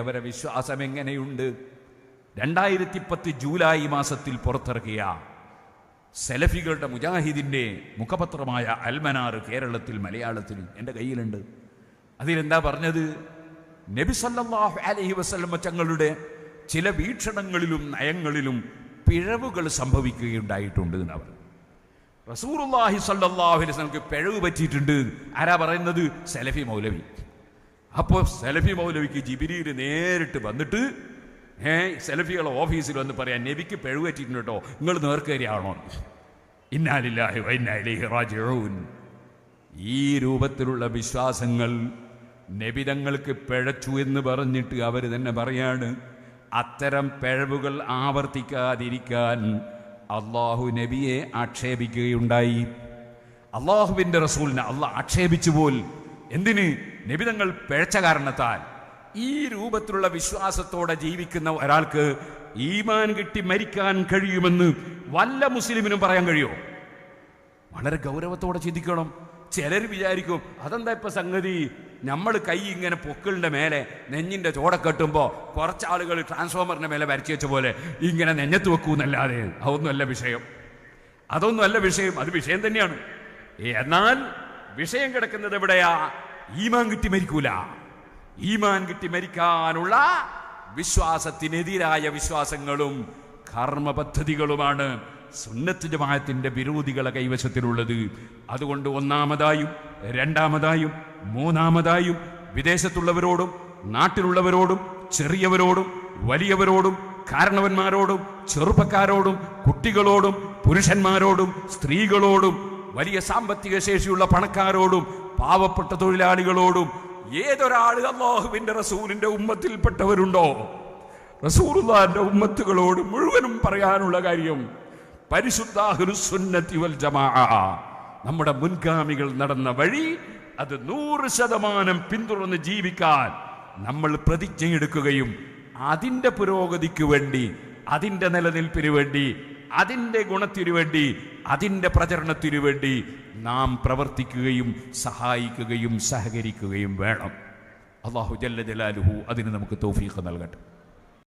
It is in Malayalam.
അവരെ വിശ്വാസം എങ്ങനെയുണ്ട്? 2010 ജൂലൈ മാസത്തിൽ പുറത്തിറക്കിയ സലഫികളുടെ മുജാഹിദിന്റെ മുഖപത്രമായ അൽമനാർ കേരളത്തിൽ മലയാളത്തിൽ എൻ്റെ കയ്യിലുണ്ട്. അതിലെന്താ പറഞ്ഞത്? നബി സല്ലല്ലാഹു അലൈഹി വസല്ലം തങ്ങളുടെ ചില വീക്ഷണങ്ങളിലും നയങ്ങളിലും പിഴവുകൾ സംഭവിക്കുകയുണ്ടായിട്ടുണ്ട് എന്നവർ. റസൂലുള്ളാഹി സല്ലല്ലാഹു അലൈഹി വസല്ലംക്ക് പിഴവ് പറ്റിയിട്ടുണ്ട്. ആരാ പറയുന്നത്? സലഫി മൗലവി. അപ്പോൾ സലഫി മൗലവിക്ക് ജിബ്രീൽ നേരിട്ട് വന്നിട്ട് സലഫികളെ ഓഫീസിൽ വന്ന് പറയാൻ, നബിക്ക് പിഴവ് പറ്റിയിട്ടുണ്ട് കേട്ടോ, നിങ്ങൾ നേർക്കേരിയാണോ? ഇന്നാ ലില്ലാഹി വ ഇന്നാ ഇലൈഹി റാജിഊൻ. ഈ രൂപത്തിലുള്ള വിശ്വാസങ്ങൾ നബിതങ്ങൾക്ക് പിഴച്ചു എന്ന് പറഞ്ഞിട്ട് അവർ തന്നെ പറയാണ്. അത്തരം പിഴവുകൾ ആവർത്തിക്കാതിരിക്കാൻ അള്ളാഹു നബിയെ ആക്ഷേപിക്കുകയുണ്ടായി. അള്ളാഹുവിൻ്റെ റസൂലിനെ അള്ളാഹ് ആക്ഷേപിച്ചു പോൽ. എന്തിന്? നബിതങ്ങൾ പിഴച്ച കാരണത്താൽ. ഈ രൂപത്തിലുള്ള വിശ്വാസത്തോടെ ജീവിക്കുന്ന ഒരാൾക്ക് ഈമാൻ കിട്ടി മരിക്കാൻ കഴിയുമെന്ന് വല്ല മുസ്ലിമിനും പറയാൻ കഴിയുമോ? വളരെ ഗൗരവത്തോടെ ചിന്തിക്കണം. ചിലർ വിചാരിക്കും, അതെന്താ ഇപ്പൊ സംഗതി, നമ്മൾ കൈ ഇങ്ങനെ പൊക്കിളിന്റെ മേലെ നെഞ്ഞിന്റെ ചോടക്കെട്ടുമ്പോൾ കുറച്ചാളുകൾ ട്രാൻസ്ഫോമറിന്റെ മേലെ വരച്ചു വെച്ച പോലെ ഇങ്ങനെ നെഞ്ഞത്ത് വെക്കൂന്നല്ലാതെ അതൊന്നുമല്ല വിഷയം. അതൊന്നുമല്ല വിഷയം. അത് വിഷയം തന്നെയാണ്. എന്നാൽ വിഷയം കിടക്കുന്നത് എവിടെയാ? ഈമാൻ കിട്ടി മരിക്കൂല. ഈമാൻ കിട്ടി മരിക്കാനുള്ള വിശ്വാസത്തിനെതിരായ വിശ്വാസങ്ങളും കർമ്മ പദ്ധതികളുമാണ് സുന്നത്ത് ജമാഅത്തിന്റെ വിരോധികളെ കൈവശത്തിലുള്ളത്. അതുകൊണ്ട് ഒന്നാമതായും രണ്ടാമതായും മൂന്നാമതായും വിദേശത്തുള്ളവരോടും നാട്ടിലുള്ളവരോടും ചെറിയവരോടും വലിയവരോടും കാരണവന്മാരോടും ചെറുപ്പക്കാരോടും കുട്ടികളോടും പുരുഷന്മാരോടും സ്ത്രീകളോടും വലിയ സാമ്പത്തിക ശേഷിയുള്ള പണക്കാരോടും പാവപ്പെട്ട തൊഴിലാളികളോടും ഏതൊരാൾ അല്ലാഹുവിന്റെ റസൂലിന്റെ ഉമ്മത്തിൽപ്പെട്ടവരുണ്ടോ, റസൂലുള്ളാഹിന്റെ ഉമ്മത്തുകളോട് മുഴുവനും പറയാനുള്ള കാര്യം, പരിശുദ്ധ അഹ്ലുസ് സുന്നത്തി വൽ ജമാഅ നമ്മുടെ മുൻഗാമികൾ നടന്ന വഴി അത് 100% പിന്തുടർന്ന് ജീവിക്കാൻ നമ്മൾ പ്രതിജ്ഞയെടുക്കുകയും അതിൻ്റെ പുരോഗതിക്ക് വേണ്ടി, അതിൻ്റെ നിലനിൽപ്പിന് വേണ്ടി, അതിൻ്റെ ഗുണത്തിനു വേണ്ടി, അതിൻ്റെ പ്രചരണത്തിനു വേണ്ടി നാം പ്രവർത്തിക്കുകയും സഹായിക്കുകയും സഹകരിക്കുകയും വേണം. അല്ലാഹു ജല്ല ജലാലുഹു അതിന് നമുക്ക് തൗഫീഖ് നൽകട്ടെ.